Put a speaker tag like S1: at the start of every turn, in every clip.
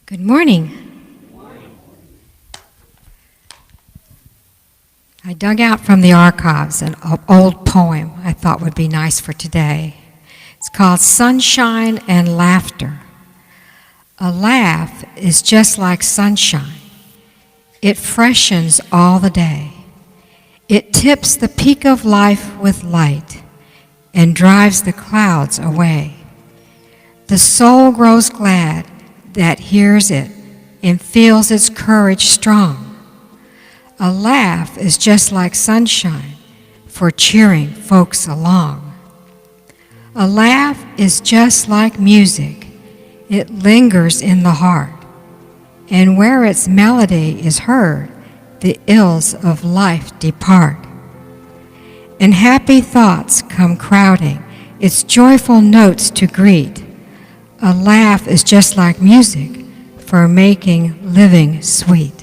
S1: Good morning. I dug out from the archives an old poem I thought would be nice for today. It's called Sunshine and Laughter. A laugh is just like sunshine. It freshens all the day. It tips the peak of life with light and drives the clouds away. The soul grows glad that hears it and feels its courage strong. A laugh is just like sunshine for cheering folks along. A laugh is just like music. It lingers in the heart, and where its melody is heard, the ills of life depart. And happy thoughts come crowding its joyful notes to greet. A laugh is just like music for making living sweet.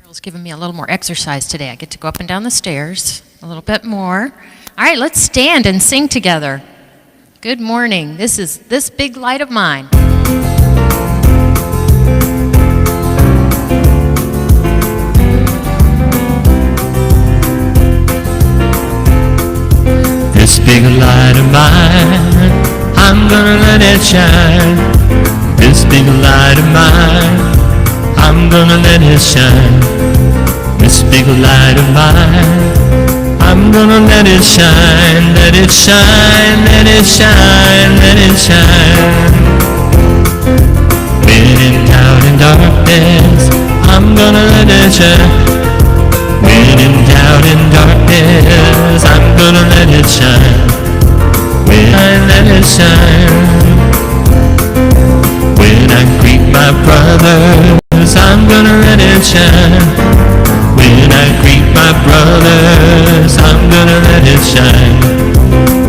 S2: Carol's giving me a little more exercise today. I get to go up and down the stairs a little bit more. All right, let's stand and sing together. Good morning. This is This Big Light of Mine.
S3: This big light of mine, I'm gonna let it shine. This big light of mine, I'm gonna let it shine. This big light of mine, I'm gonna let it shine. Let it shine, let it shine, let it shine. When in doubt and darkness, I'm gonna let it shine. When in doubt and darkness, I'm gonna let it shine. When I let it shine. When I greet my brothers, I'm gonna let it shine. When I greet my brothers, I'm gonna let it shine.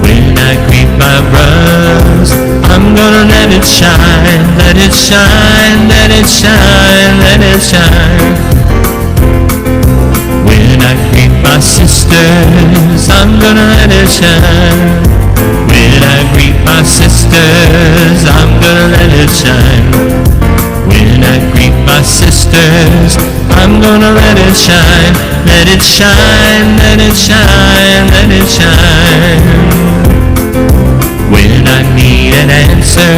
S3: When I greet my brothers, I'm gonna let it shine. Let it shine, let it shine, let it shine. When I greet my sisters, I'm gonna let it shine. When I greet my sisters, I'm gonna let it shine. When I greet my sisters, I'm gonna let it shine. Let it shine, let it shine, let it shine. When I need an answer,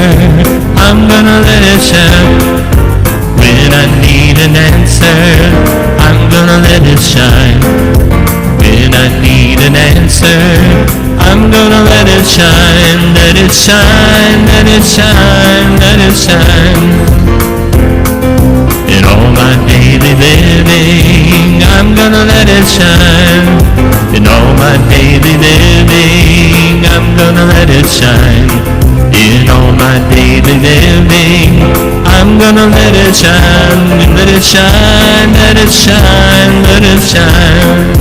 S3: I'm gonna let it shine. When I need an answer, I'm gonna let it shine. When I need an answer, I'm gonna let it shine. Let it shine, let it shine, let it shine. In all my daily living, I'm gonna let it shine. In all my daily living, I'm gonna let it shine. In all my daily living, I'm gonna let it shine. Let it shine, let it shine, let it shine.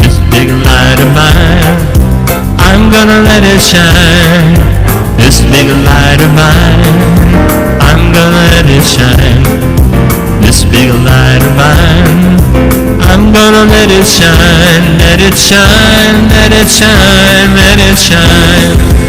S3: This big light of mine, I'm gonna let it shine. This big light of mine, I'm gonna let it shine. This big light of mine, I'm gonna let it shine. Let it shine, let it shine, let it shine.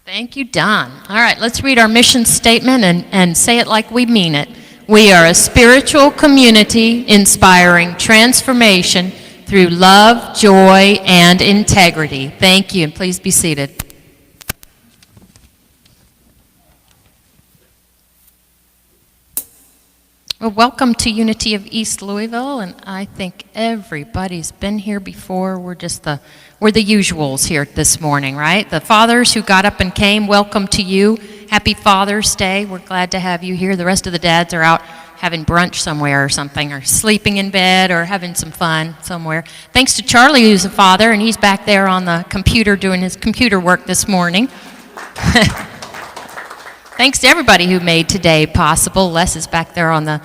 S2: Thank you, Don. All right, let's read our mission statement and say it like we mean it. We are a spiritual community inspiring transformation through love, joy, and integrity. Thank you, and please be seated. Well, welcome to Unity of East Louisville, and I think everybody's been here before. We're the usuals here this morning, right? The fathers who got up and came, welcome to you. Happy Father's Day. We're glad to have you here. The rest of the dads are out having brunch somewhere or something, or sleeping in bed, or having some fun somewhere. Thanks to Charlie, who's a father, and he's back there on the computer doing his computer work this morning. Thanks to everybody who made today possible. Les is back there on the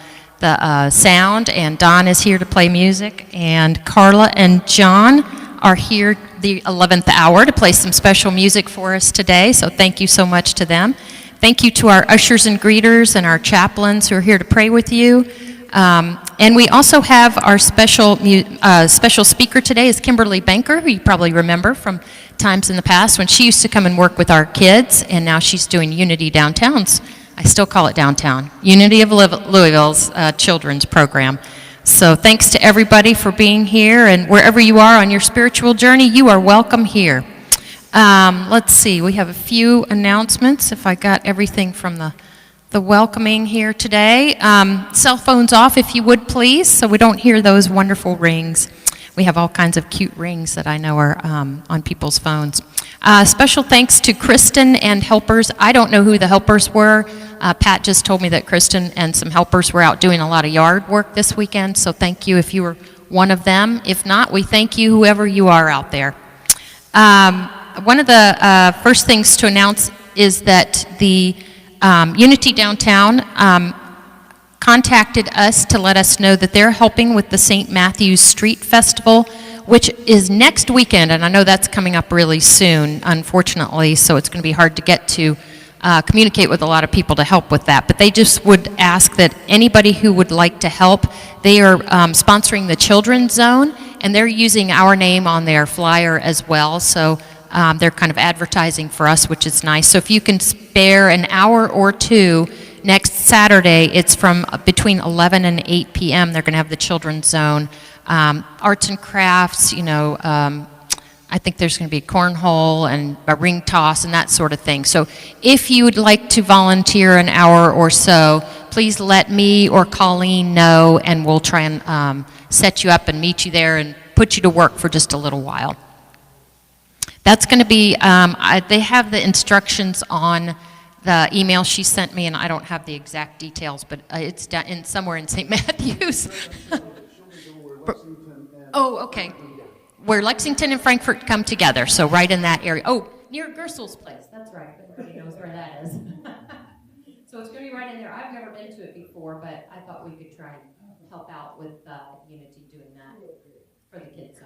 S2: sound, and Don is here to play music, and Carla and John are here the 11th hour to play some special music for us today, so thank you so much to them. Thank you to our ushers and greeters and our chaplains who are here to pray with you. And we also have our special speaker today is Kimberly Bencker, who you probably remember from times in the past when she used to come and work with our kids, and now she's doing Unity Downtowns. I still call it Downtown. Unity of Louisville's children's program. So thanks to everybody for being here, and wherever you are on your spiritual journey, you are welcome here. Let's see, we have a few announcements, if I got everything from the welcoming here today. Cell phones off, if you would, please, so we don't hear those wonderful rings. We have all kinds of cute rings that I know are on people's phones. Special thanks to Kristen and helpers. I don't know who the helpers were. Pat just told me that Kristen and some helpers were out doing a lot of yard work this weekend, so thank you if you were one of them. If not, we thank you, whoever you are out there. One of the first things to announce is that the Unity Downtown contacted us to let us know that they're helping with the St. Matthew's Street Festival, which is next weekend, and I know that's coming up really soon, unfortunately, so it's going to be hard to get to communicate with a lot of people to help with that. But they just would ask that anybody who would like to help, they are sponsoring the Children's Zone, and they're using our name on their flyer as well, so they're kind of advertising for us, which is nice. So if you can spare an hour or two next Saturday, it's from between 11 and 8 p.m. They're going to have the Children's Zone, arts and crafts, I think there's going to be cornhole and a ring toss and that sort of thing. So if you would like to volunteer an hour or so, please let me or Colleen know, and we'll try and set you up and meet you there and put you to work for just a little while. That's going to be, they have the instructions on the email she sent me, and I don't have the exact details, but it's down somewhere in St. Matthews. Oh, okay. Where Lexington and Frankfort come together, so right in that area. Oh, near Gersel's place. That's right. Everybody knows where that is. So it's going to be right in there. I've never been to it before, but I thought we could try and help out with Unity doing that for the kids.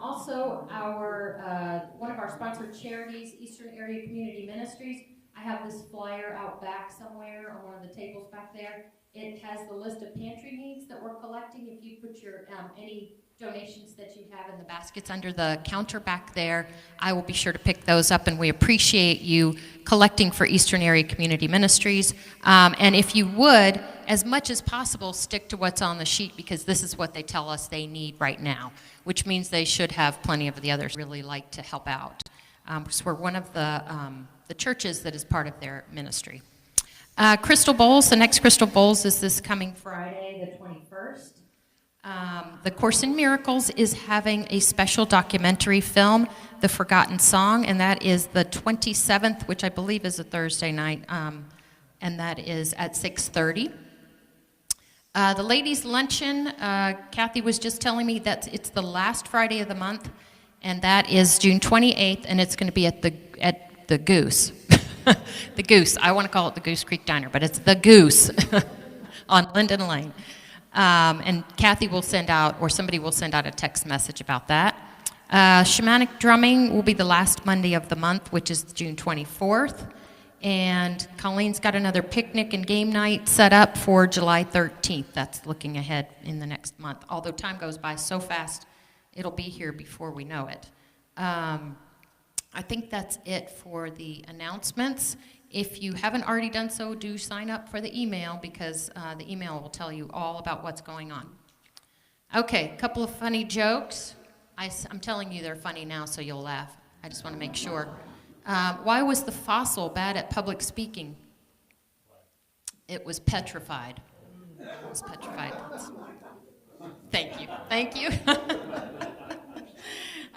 S2: Also, our one of our sponsored charities, Eastern Area Community Ministries, I have this flyer out back somewhere on one of the tables back there. It has the list of pantry needs that we're collecting. If you put your any donations that you have in the baskets under the counter back there, I will be sure to pick those up, and we appreciate you collecting for Eastern Area Community Ministries. And if you would, as much as possible, stick to what's on the sheet, because this is what they tell us they need right now, which means they should have plenty of the others really like to help out. Because we're one of the churches that is part of their ministry. Crystal Bowls, the next Crystal Bowls is this coming Friday, the 21st. The Course in Miracles is having a special documentary film, The Forgotten Song, and that is the 27th, which I believe is a Thursday night, and that is at 6:30. The ladies' luncheon, Kathy was just telling me that it's the last Friday of the month, and that is June 28th, and it's going to be at the Goose. The Goose. I want to call it the Goose Creek Diner, but it's the Goose on Linden Lane. And Kathy will send out, or somebody will send out a text message about that. Shamanic drumming will be the last Monday of the month, which is June 24th. And Colleen's got another picnic and game night set up for July 13th. That's looking ahead in the next month. Although time goes by so fast, it'll be here before we know it. I think that's it for the announcements. If you haven't already done so, do sign up for the email, because the email will tell you all about what's going on. Okay, a couple of funny jokes. I'm telling you they're funny now, so you'll laugh. I just want to make sure. Why was the fossil bad at public speaking? It was petrified. It was petrified. Thank you. Thank you.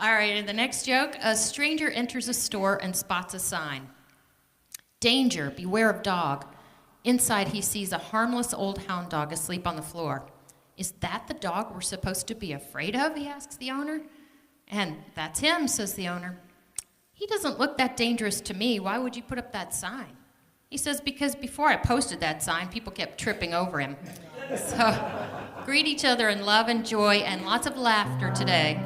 S2: All right, and the next joke. A stranger enters a store and spots a sign. Danger, beware of dog. Inside, he sees a harmless old hound dog asleep on the floor. "Is that the dog we're supposed to be afraid of?" he asks the owner. "And that's him," says the owner. "He doesn't look that dangerous to me. Why would you put up that sign?" He says, "Because before I posted that sign, people kept tripping over him." So greet each other in love and joy and lots of laughter today.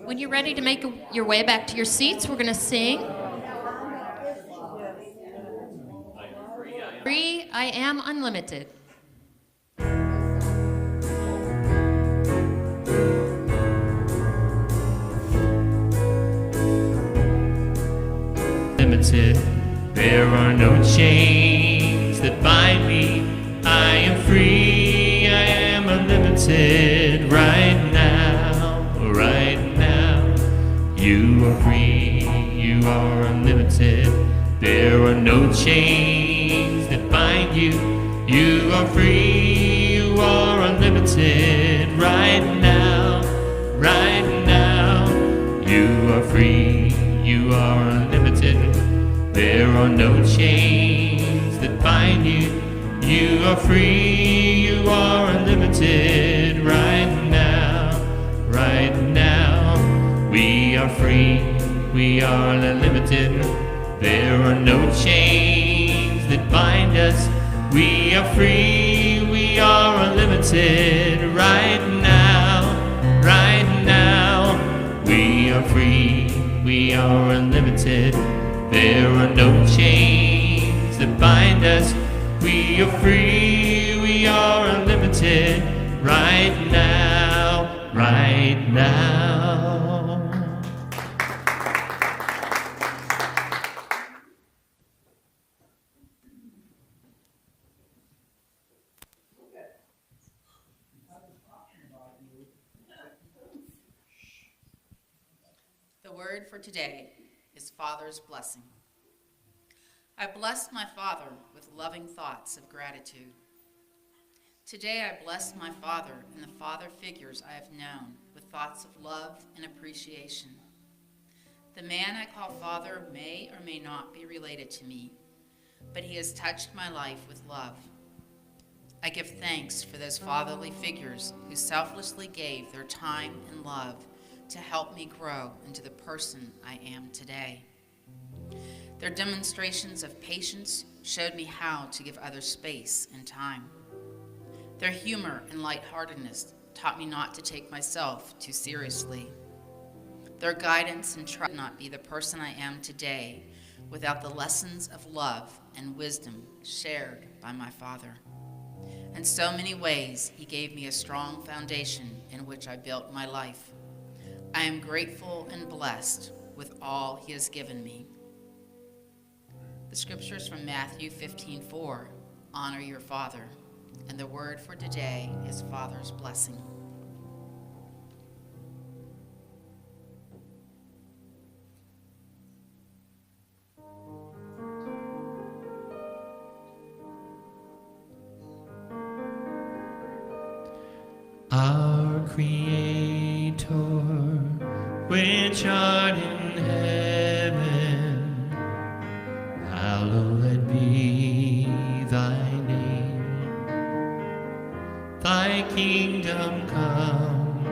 S2: When you're ready to make your way back to your seats, we're going to sing Free, I Am Unlimited.
S3: Limited, there are no chains that bind me. I am free, I am unlimited right now, right now. You are free, you are unlimited. There are no chains that bind you. You are free, you are unlimited right now, right now. You are free, you are unlimited. There are no chains that bind you. You are free, you are unlimited right now, right now. We we are unlimited. There are no chains that bind us. We are free, we are unlimited. Right now, we are free, we are unlimited. There are no chains that bind us. We are free, we are unlimited. Right now, right now.
S4: The word for today is Father's blessing. I bless my Father with loving thoughts of gratitude. Today I bless my Father and the father figures I have known with thoughts of love and appreciation. The man I call Father may or may not be related to me, but he has touched my life with love. I give thanks for those fatherly figures who selflessly gave their time and love to help me grow into the person I am today. Their demonstrations of patience showed me how to give others space and time. Their humor and lightheartedness taught me not to take myself too seriously. Their guidance and trust not be the person I am today without the lessons of love and wisdom shared by my Father. In so many ways, he gave me a strong foundation in which I built my life. I am grateful and blessed with all he has given me. The scriptures from Matthew 15:4, honor your father. And the word for today is Father's blessing.
S3: Our Creator, which art in heaven, hallowed be thy name. Thy kingdom come,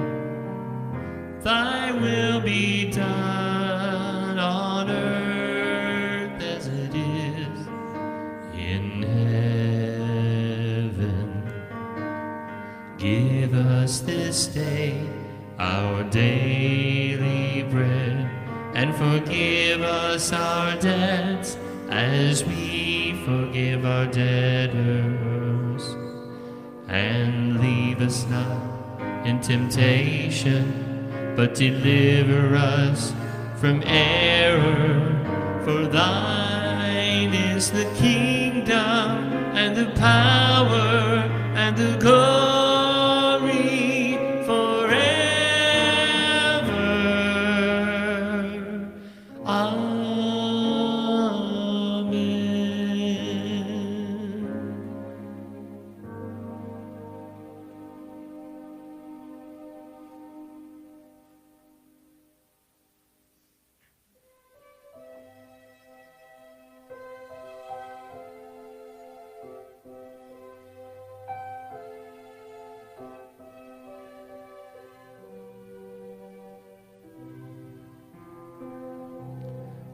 S3: thy will be done on earth as it is in heaven. Give us this day our daily bread, and forgive us our debts as we forgive our debtors. And lead us not in temptation, but deliver us from error. For thine is the kingdom, and the power, and the glory forever. Amen.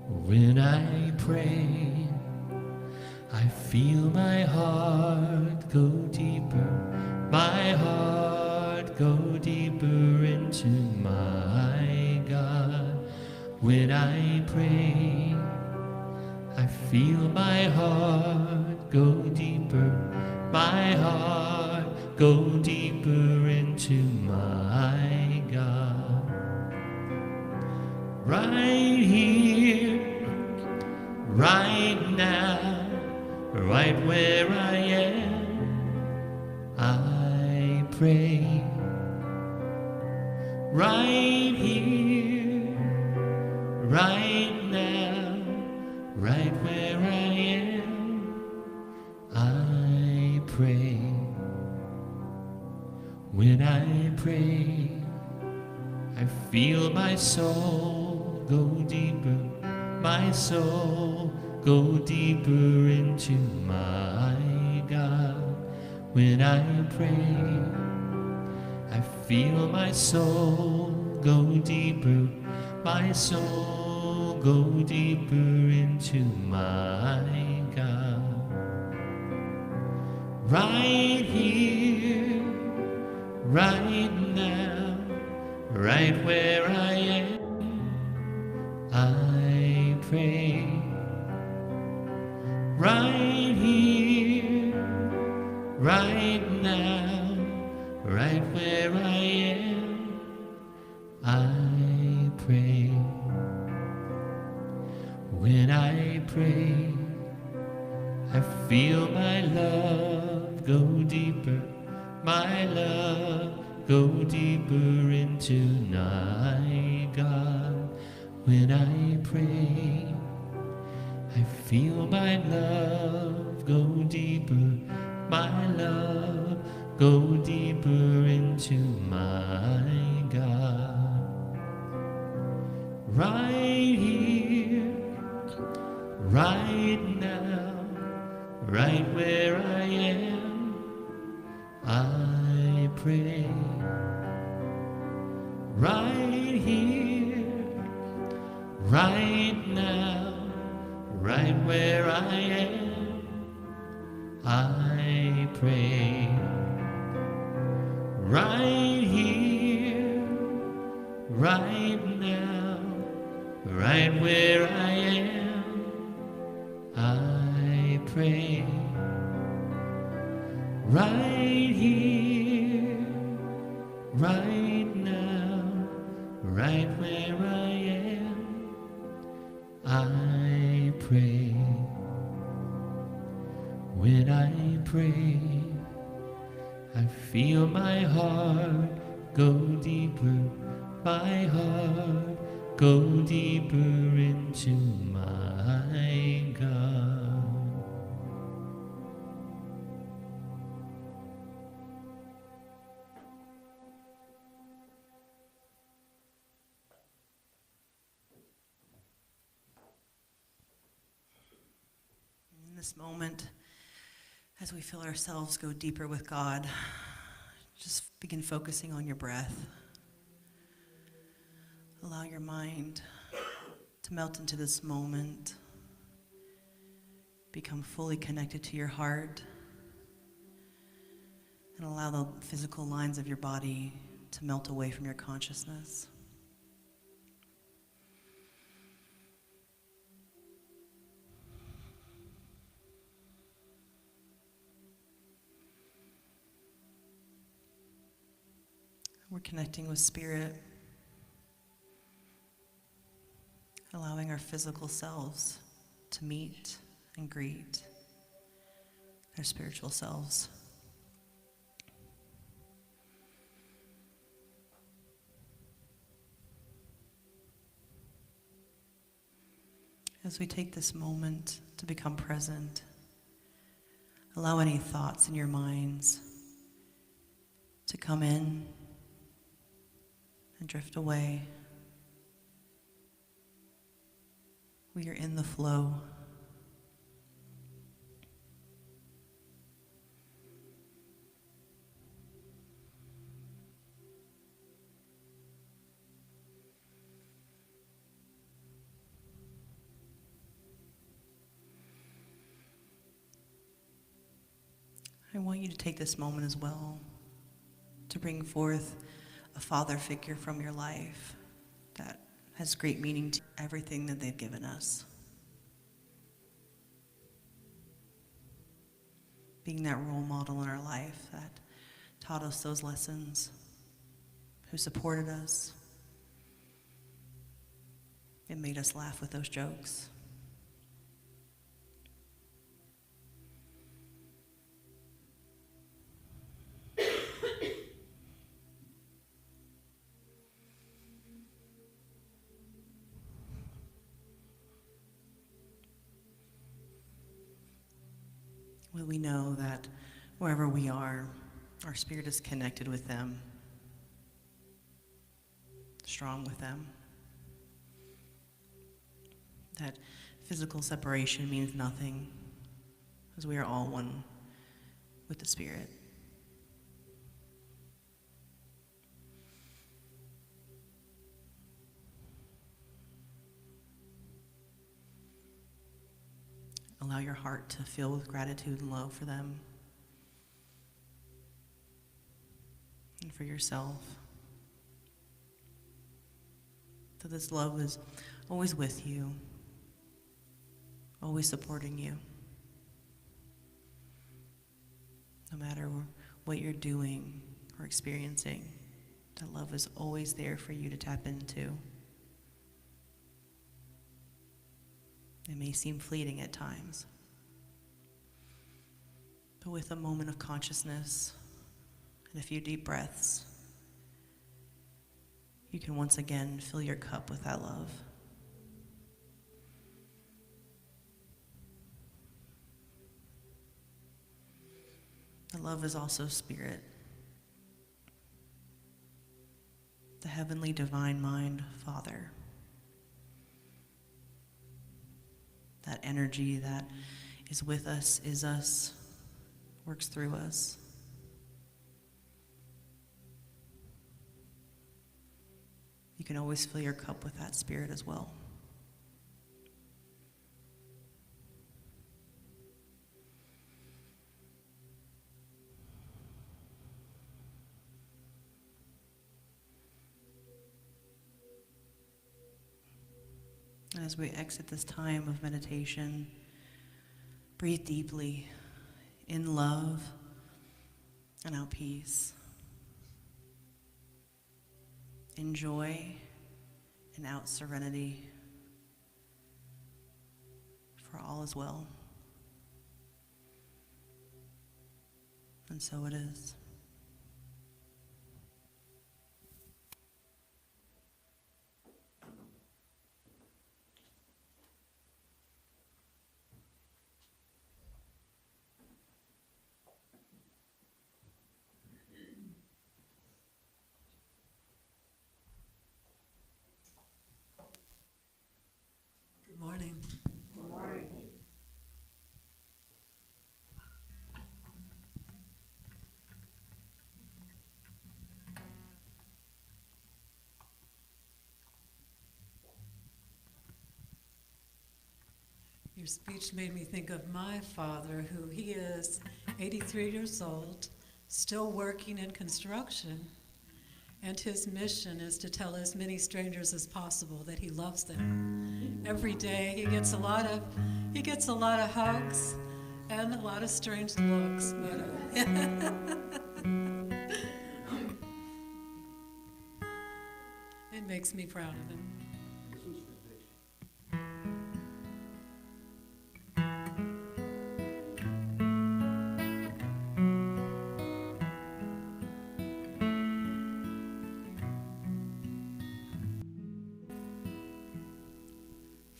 S3: When I pray, I feel my heart go deeper, my heart go deeper into my God. When I pray, I feel my heart go deeper, my heart go deeper into my God. Right here, right now, right where I am, I pray. Right here, right now, right where I am, I pray. When I pray, I feel my soul go deeper, my soul go deeper into my God. When I pray, I feel my soul go deeper, my soul go deeper into my God. Right here, right now, right where I am, I pray. Right here, right now, right where I am, I pray. When I pray, I feel my love go deeper, my love go deeper into my God. When I pray, I feel my love go deeper, my love go deeper into my God. Right here, right now, right where I am, I pray. Right here, right now, right where I am, I pray. Right here, right now, right where I am, I pray. Right here, right now, right where I am, I pray. When I pray, I feel my heart go deeper, my heart go deeper into my God.
S5: In this moment, as we feel ourselves go deeper with God, just begin focusing on your breath. Allow your mind to melt into this moment. Become fully connected to your heart. And allow the physical lines of your body to melt away from your consciousness. We're connecting with Spirit, allowing our physical selves to meet and greet our spiritual selves. As we take this moment to become present, allow any thoughts in your minds to come in and drift away. We are in the flow. I want you to take this moment as well to bring forth a father figure from your life that has great meaning to everything that they've given us. Being that role model in our life that taught us those lessons, who supported us, and made us laugh with those jokes. Well, we know that wherever we are, our spirit is connected with them, strong with them. That physical separation means nothing, because we are all one with the Spirit. Allow your heart to fill with gratitude and love for them and for yourself. So this love is always with you, always supporting you. No matter what you're doing or experiencing, that love is always there for you to tap into. It may seem fleeting at times, but with a moment of consciousness and a few deep breaths, you can once again fill your cup with that love. The love is also spirit, the heavenly divine mind, Father. That energy that is with us, is us, works through us. You can always fill your cup with that spirit as well. And as we exit this time of meditation, breathe deeply in love and out peace, in joy and out serenity, for all is well. And so it is.
S6: Good morning. Good morning. Your speech made me think of my father, who he is 83 years old, still working in construction, and his mission is to tell as many strangers as possible that he loves them. Every day he gets a lot of hugs and a lot of strange looks, but it makes me proud of him.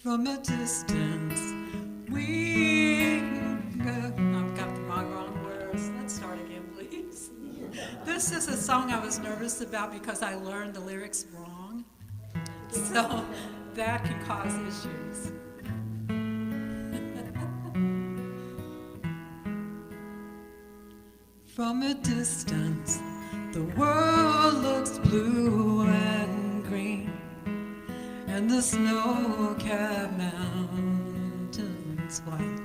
S6: From a distance, I've got the wrong words. Let's start again, please. This is a song I was nervous about because I learned the lyrics wrong. So that can cause issues. From a distance, the world looks blue and green, and the snow-capped mountains white.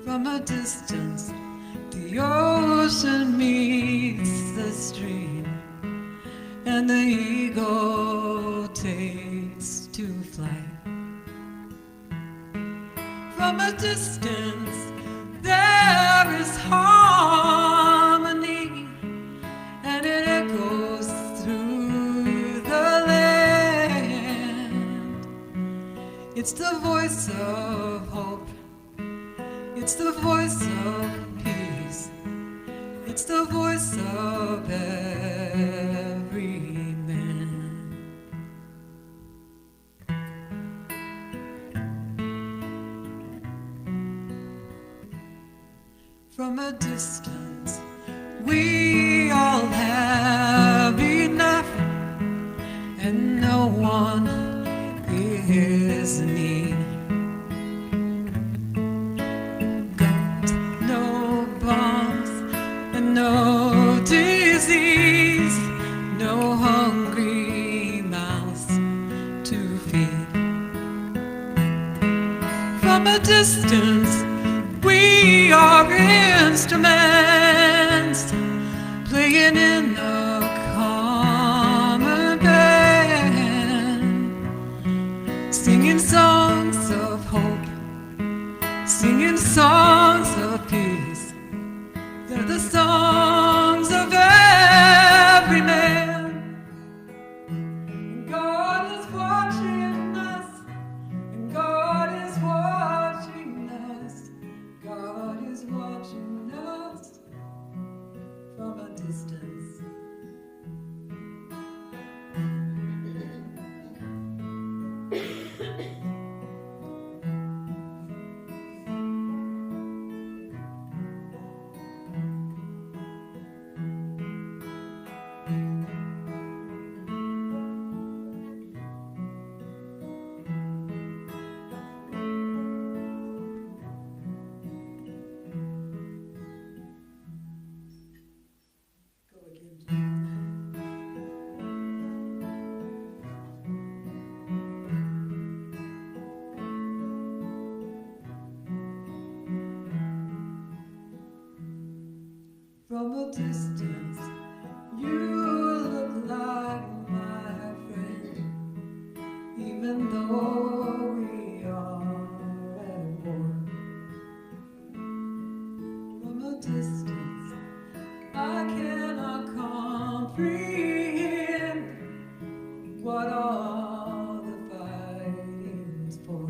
S6: From a distance, the ocean meets the stream, and the eagle takes to flight. From a distance, there is harmony, and it echoes through the land. It's the voice of hope, it's the voice of peace, it's the voice of every man. From a distance, we all have enough, and no one is in need. Got no bombs and no disease, no hungry mouths to feed. From distance, we are instruments playing in a common band, singing songs of hope, singing songs of peace. They're the songs of every man. And God is watching us, and God is watching us. God is watching us from a distance. Go again. From a distance, you look like my friend, even though we are at war. From a distance, I cannot comprehend what all the fighting's for.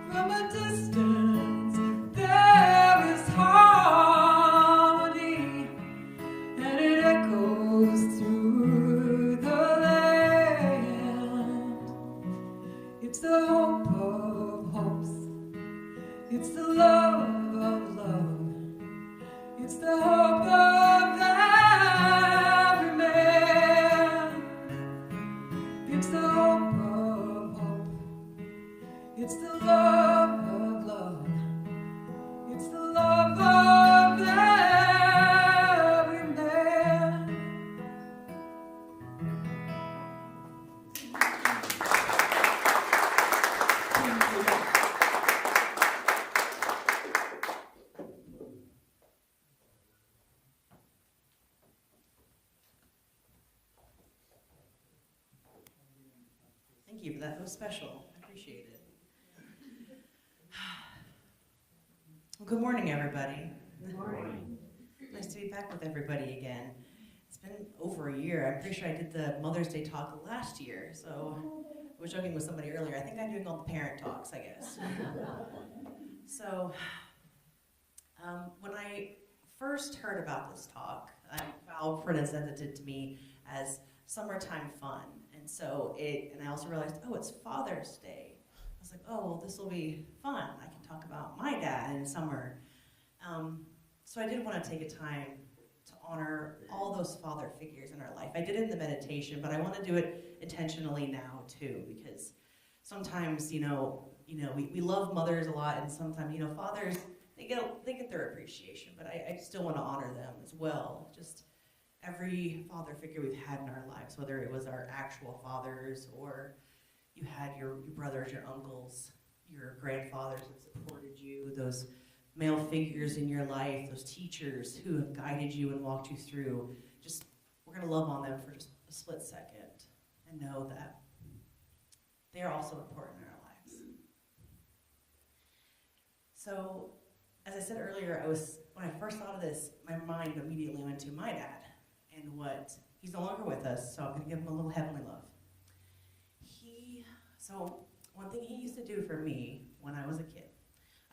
S6: From a distance, there is harmony, and it echoes through the land. It's the hope of hopes, it's the love of love, it's the hope of every man. It's the hope of hope, it's the love of love, it's the love of every man.
S5: Thank you for that. That was special. I appreciate it. Well, good morning, everybody. Good morning. Nice to be back with everybody again. It's been over a year. I'm pretty sure I did the Mother's Day talk last year, so I was joking with somebody earlier. I think I'm doing all the parent talks, I guess. So, when I first heard about this talk, Val presented it to me as summertime fun. And so and I also realized, oh, it's Father's Day. I was like, oh, well, this will be fun. I can talk about my dad in summer. So I did want to take a time to honor all those father figures in our life. I did it in the meditation, but I want to do it intentionally now too, because sometimes, we love mothers a lot, and sometimes, fathers, they get their appreciation, but I still want to honor them as well. Just every father figure we've had in our lives, whether it was our actual fathers or you had your brothers, your uncles, your grandfathers that supported you, those male figures in your life, those teachers who have guided you and walked you through. Just, we're going to love on them for just a split second and know that they are also important in our lives. So, as I said earlier, when I first thought of this, my mind immediately went to my dad and he's no longer with us, so I'm going to give him a little heavenly love. So one thing he used to do for me when I was a kid,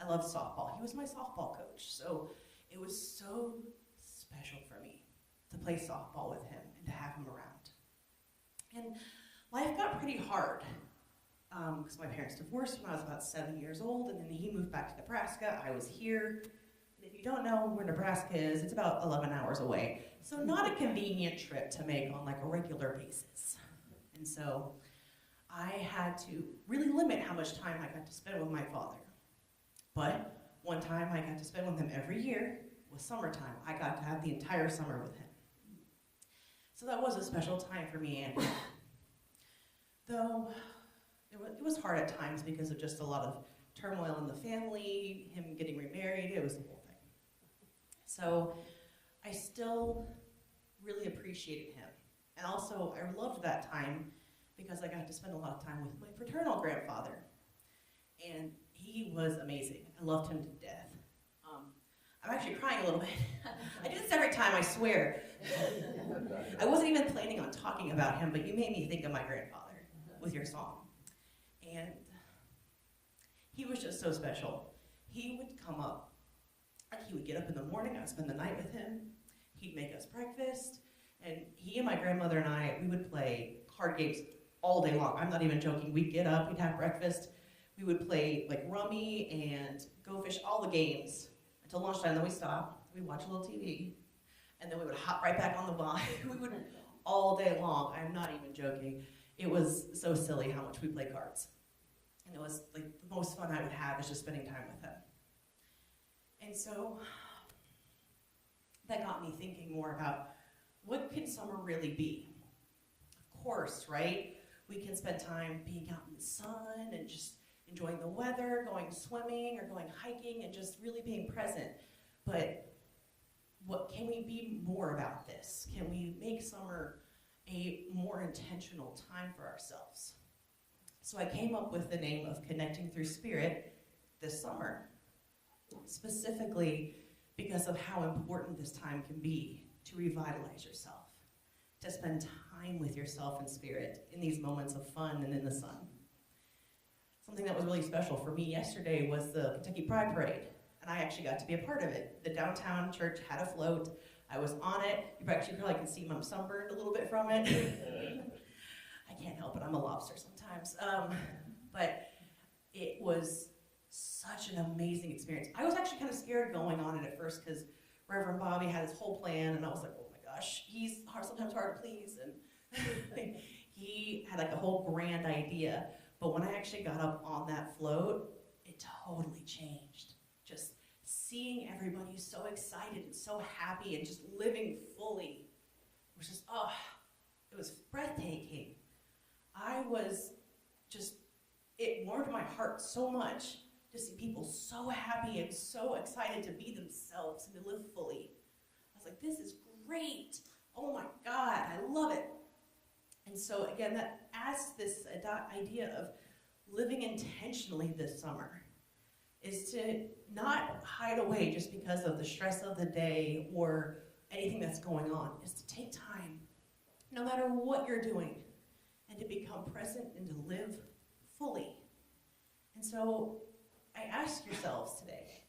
S5: I loved softball. He was my softball coach, so it was so special for me to play softball with him and to have him around. And life got pretty hard because my parents divorced when I was about 7 years old, and then he moved back to Nebraska. I was here. And if you don't know where Nebraska is, it's about 11 hours away. So not a convenient trip to make on like a regular basis. And so I had to really limit how much time I got to spend with my father. But one time I got to spend with him every year was summertime. I got to have the entire summer with him. So that was a special time for me, and though it was hard at times because of just a lot of turmoil in the family, him getting remarried, it was the whole thing. So I still really appreciated him. And also, I loved that time because I got to spend a lot of time with my paternal grandfather. And he was amazing. I loved him to death. I'm actually crying a little bit. I do this every time, I swear. I wasn't even planning on talking about him, but you made me think of my grandfather with your song. And he was just so special. He would come up, he would get up in the morning, I'd spend the night with him, he'd make us breakfast, and he and my grandmother and I, we would play card games all day long. I'm not even joking. We'd get up, we'd have breakfast, we would play like rummy and go fish, all the games until lunchtime. Then we stop, we'd watch a little TV, and then we would hop right back on the vine. We would all day long. I'm not even joking. It was so silly how much we played cards. And it was like the most fun I would have is just spending time with him. And so that got me thinking more about what can summer really be? Of course, right? We can spend time being out in the sun and just enjoying the weather, going swimming or going hiking and just really being present. But what can we be more about this? Can we make summer a more intentional time for ourselves? So I came up with the name of Connecting Through Spirit this summer, specifically because of how important this time can be to revitalize yourself, to spend time with yourself in spirit in these moments of fun and in the sun. Something that was really special for me yesterday was the Kentucky Pride Parade, and I actually got to be a part of it. The downtown church had a float. I was on it. You actually probably can see I'm sunburned a little bit from it. I can't help it. I'm a lobster sometimes. But it was such an amazing experience. I was actually kind of scared going on it at first because Reverend Bobby had his whole plan, and I was like, oh my gosh, he's sometimes hard to please. And he had like a whole grand idea. But when I actually got up on that float, it totally changed. Just seeing everybody so excited and so happy and just living fully was just, it was breathtaking. It warmed my heart so much to see people so happy and so excited to be themselves and to live fully. I was like, this is great. Oh my God, I love it. And so again, that adds this idea of living intentionally this summer is to not hide away just because of the stress of the day or anything that's going on, is to take time, no matter what you're doing, and to become present and to live fully. And so I ask yourselves today,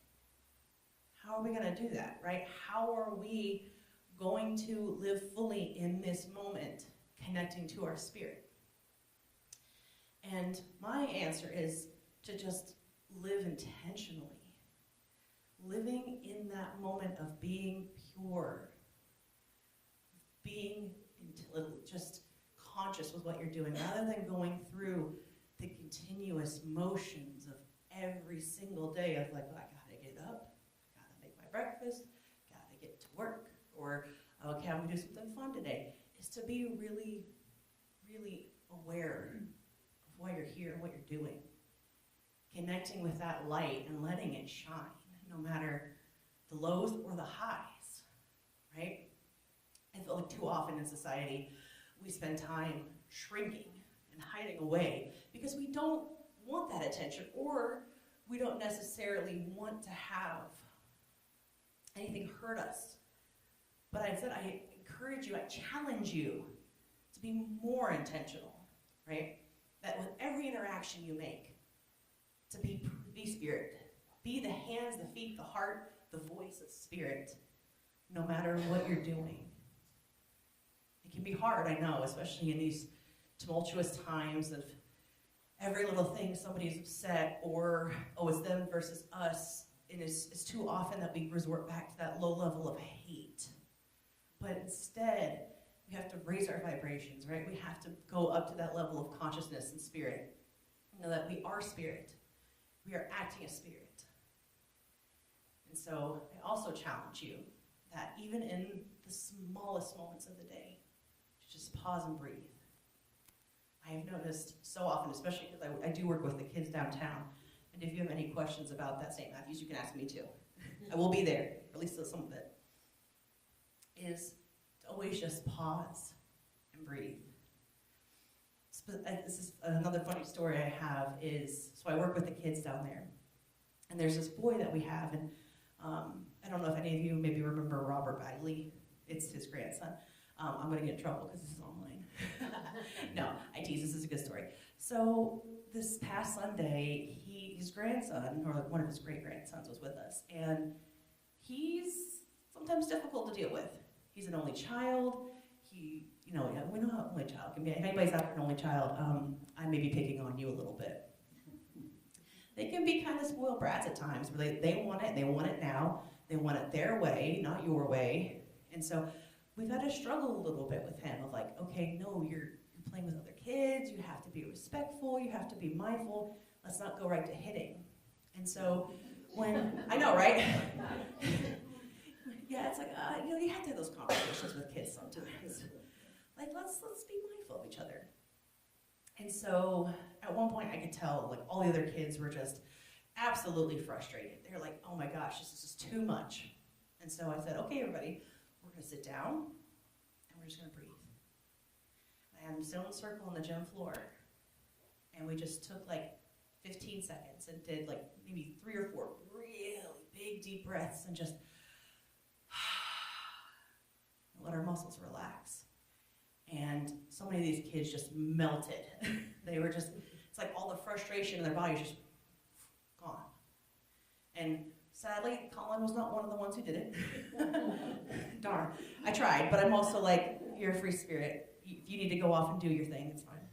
S5: how are we going to do that, right? How are we going to live fully in this moment, connecting to our spirit? And my answer is to just live intentionally, living in that moment of being pure, being just conscious with what you're doing, rather than going through the continuous motions of every single day of like, oh, I gotta get up, gotta make my breakfast, gotta get to work, or okay, I'm gonna do something fun today. Is to be really, really aware of why you're here and what you're doing. Connecting with that light and letting it shine, no matter the lows or the highs, right? I feel like too often in society, we spend time shrinking and hiding away because we don't want that attention, or we don't necessarily want to have anything hurt us. But I said, I encourage you, I challenge you to be more intentional, right? That with every interaction you make, to be spirit. Be the hands, the feet, the heart, the voice of spirit, no matter what you're doing. It can be hard, I know, especially in these tumultuous times of every little thing somebody's upset, or, oh, it's them versus us. And it's too often that we resort back to that low level of hate. But instead, we have to raise our vibrations, right? We have to go up to that level of consciousness and spirit. Know that we are spirit. We are acting as spirit. And so I also challenge you that even in the smallest moments of the day, to just pause and breathe.
S7: I have noticed so often, especially because I do work with the kids downtown, and if you have any questions about that St. Matthew's, you can ask me too. I will be there, or at least some of it, is to always just pause and breathe. This is another funny story I have is, so I work with the kids down there, and there's this boy that we have, and I don't know if any of you maybe remember Robert Bagley. It's his grandson. I'm going to get in trouble because this is online. No, I tease. This is a good story. So this past Sunday, his grandson, or one of his great-grandsons, was with us, and he's sometimes difficult to deal with. He's an only child. We know how an only child can be. If anybody's out there an only child, I may be picking on you a little bit. They can be kind of spoiled brats at times, where they want it now. They want it their way, not your way. And so we've had to struggle a little bit with him of like, okay, no, you're playing with other kids, you have to be respectful, you have to be mindful, let's not go right to hitting. And so I know, right? Yeah, it's like, you have to have those conversations with kids sometimes. Like, let's be mindful of each other. And so at one point I could tell, like, all the other kids were just absolutely frustrated. They're like, oh my gosh, this is just too much. And so I said, okay, everybody, we're going to sit down and we're just going to breathe. And sit in a circle on the gym floor. And we just took like 15 seconds and did like maybe 3 or 4 really big deep breaths and just let our muscles relax. And so many of these kids just melted. They were just, it's like all the frustration in their bodies just gone. And sadly, Colin was not one of the ones who did it. Darn. I tried, but I'm also like, you're a free spirit. If you need to go off and do your thing, it's fine.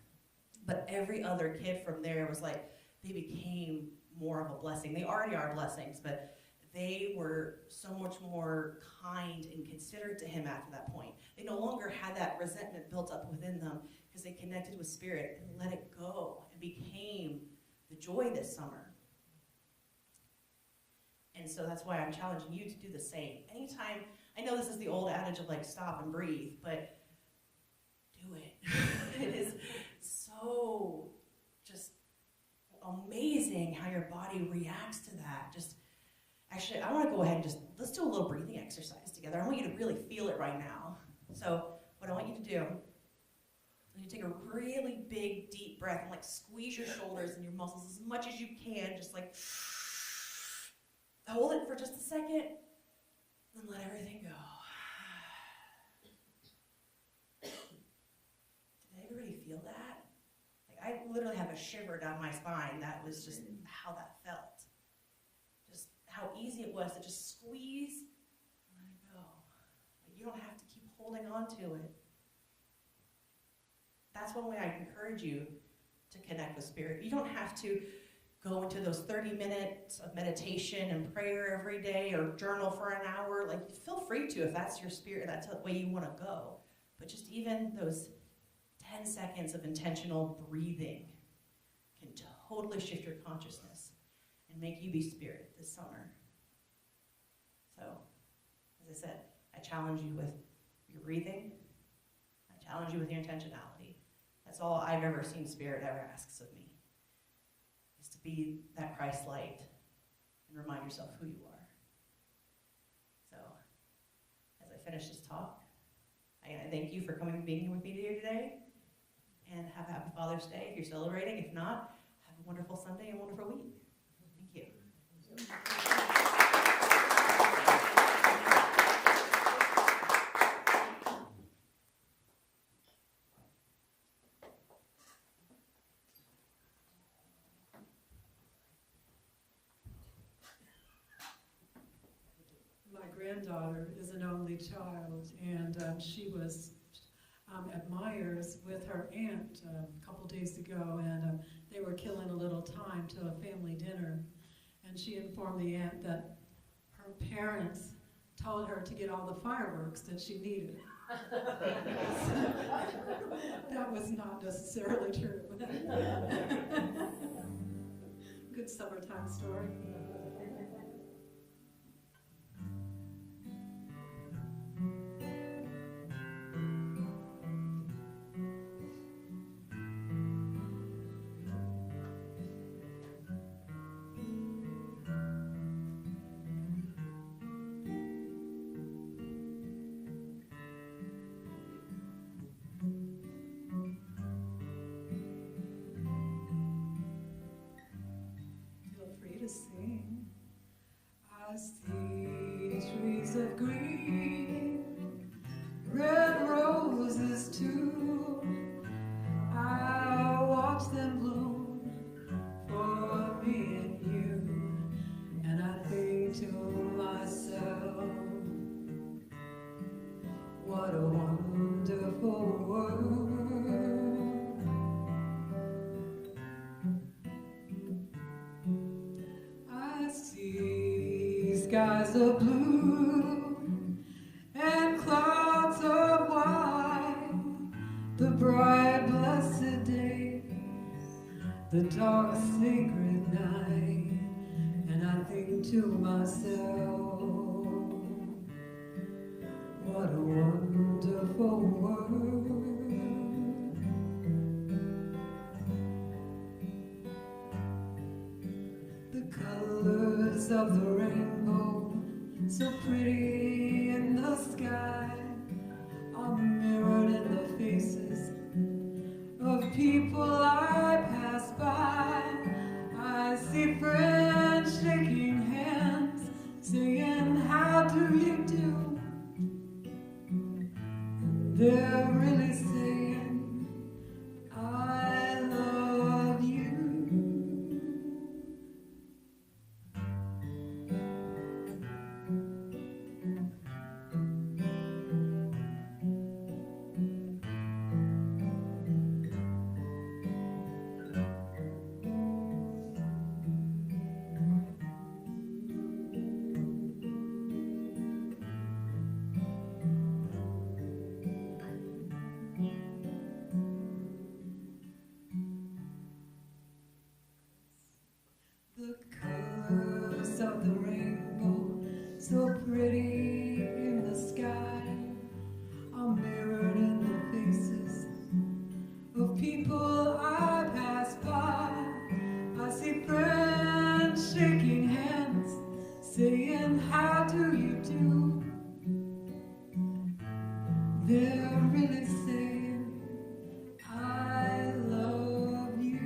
S7: But every other kid from there was like, they became more of a blessing. They already are blessings, but they were so much more kind and considerate to him after that point. They no longer had that resentment built up within them because they connected with Spirit and let it go and became the joy this summer. And so that's why I'm challenging you to do the same. Anytime, I know this is the old adage of like stop and breathe, but do it. It is so just amazing how your body reacts to that. Actually, I want to go ahead and let's do a little breathing exercise together. I want you to really feel it right now. So what I want you to do, you take a really big, deep breath and like squeeze your shoulders and your muscles as much as you can. Just like hold it for just a second and let everything go. Did everybody feel that? Like I literally have a shiver down my spine. That was just how that felt. How easy it was to just squeeze and let it go. Like you don't have to keep holding on to it. That's one way I encourage you to connect with Spirit. You don't have to go into those 30 minutes of meditation and prayer every day or journal for an hour. Like feel free to if that's your spirit, that's the way you want to go. But just even those 10 seconds of intentional breathing can totally shift your consciousness and make you be Spirit this summer. So, as I said, I challenge you with your breathing. I challenge you with your intentionality. That's all I've ever seen Spirit ever asks of me, is to be that Christ light and remind yourself who you are. So, as I finish this talk, I thank you for coming and being here with me here today, and have a happy Father's Day if you're celebrating. If not, have a wonderful Sunday and a wonderful week. Thank you.
S6: My granddaughter is an only child, and she was at Myers with her aunt a couple days ago, and they were killing a little time to a family dinner. And she informed the aunt that her parents told her to get all the fireworks that she needed. That was not necessarily true. Good summertime story. think to myself, what a wonderful world. I see skies of blue and clouds of white, the bright blessed day, the dark sacred night, and I think to myself, what a wonderful world. The colors of the rainbow, so pretty in the sky, are mirrored in the faces of people I pass by. I see friends shaking hands, saying, how do you do? And they're really saying, I love you. The colors of the rainbow, so pretty in the sky, are mirrored in the faces of people I pass by. I see friends shaking hands, saying, how do you do? They're really saying, I love you.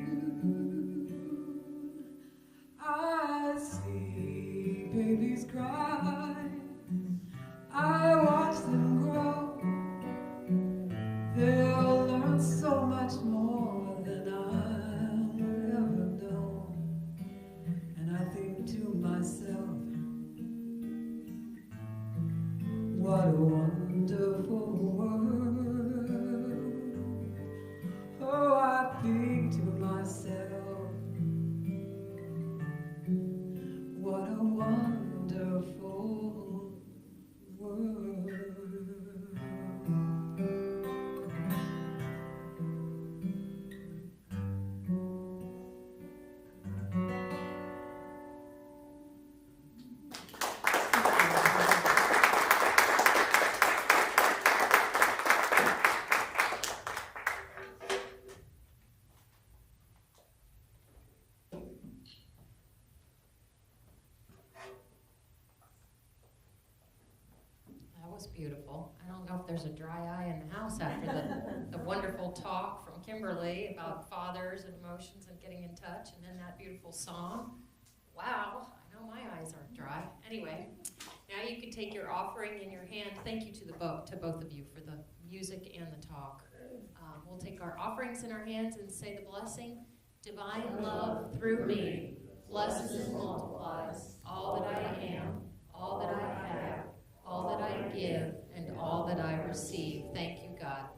S6: I see babies cry, I watch them grow. They'll learn so much more than I'll ever know. And I think to myself, what a wonderful world. Oh, I think to myself, what a wonderful world.
S2: That was beautiful. I don't know if there's a dry eye in the house after the wonderful talk from Kimberly about fathers and emotions and getting in touch, and then that beautiful song. Wow, I know my eyes aren't dry. Anyway, now you can take your offering in your hand. Thank you to both of you for the music and the talk. We'll take our offerings in our hands and say the blessing. Divine love through me blesses and multiplies all that I am, all that I have, all that I give, and all that I receive. Thank you, God.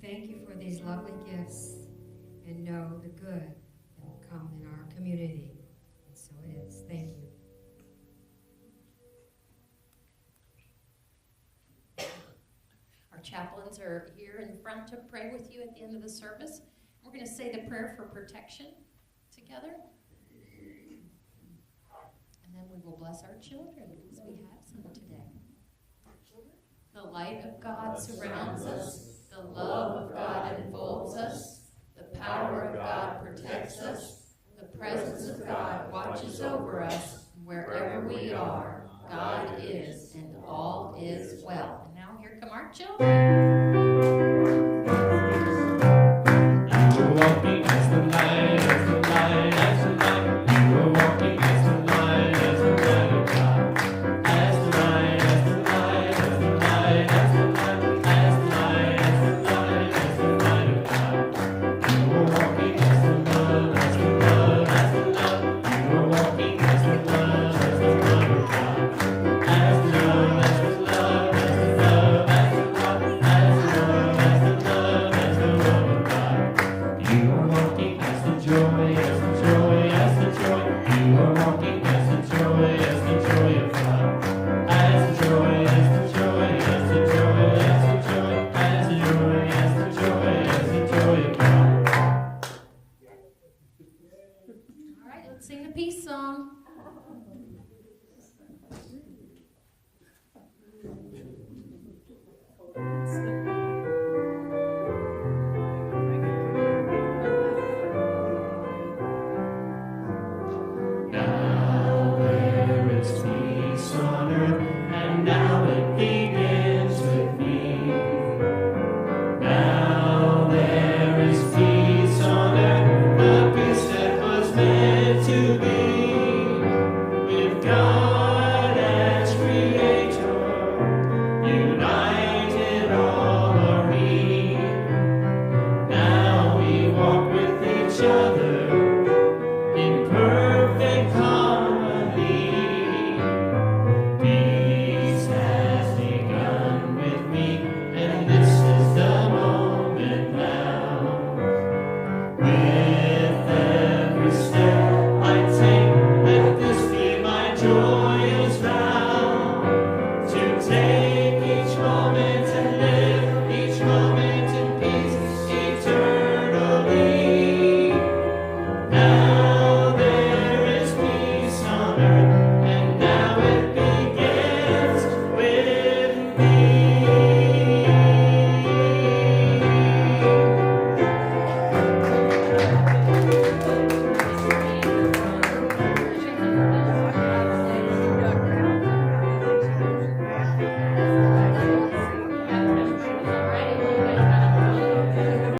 S1: Thank you for these lovely gifts and know the good that will come in our community. And so it is. Thank you.
S2: Our chaplains are here in front to pray with you at the end of the service. We're going to say the prayer for protection together. And then we will bless our children because we have some today. The light of God surrounds us. The love of God enfolds us. The power of God protects us. The presence of God watches over us. Wherever we are, God is, and all is well. And now here come our children.